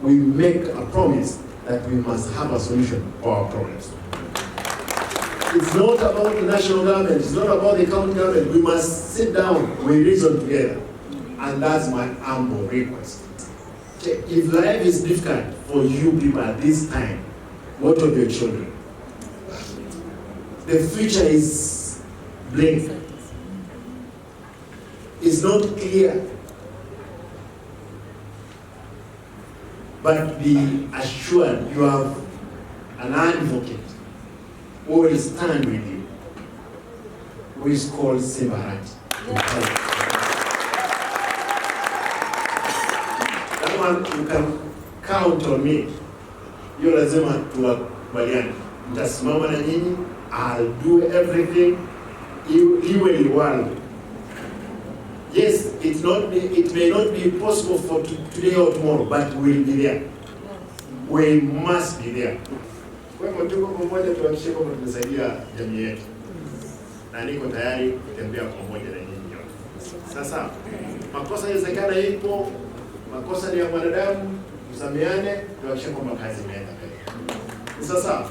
we make a promise that we must have a solution for our problems. It's not about the national government, it's not about the county government. We must sit down, we reason together. And that's my humble request. If life is difficult for you people at this time, what of your children? The future is bleak. It's not clear. But be assured you have an advocate who will stand with you, who is called Simba Arati. That one, you can count on me. Hiyo lazima tuwakubaliane. Nitasimama na nyinyi. I'll do everything. Iwe liwalo. Yes, it may not be possible for today or tomorrow, but we'll be there. We must be there. Kwa hivyo tuko pamoja, tuhakikishe kwamba tunasaidia jamii yetu. Na niko tayari kutembea pamoja na nyinyi. Sasa makosa yawezekana ipo, makosa ni ya mwanadamu, tusameane, tuhakikishe kwamba kazi imeenda mbele. Sasa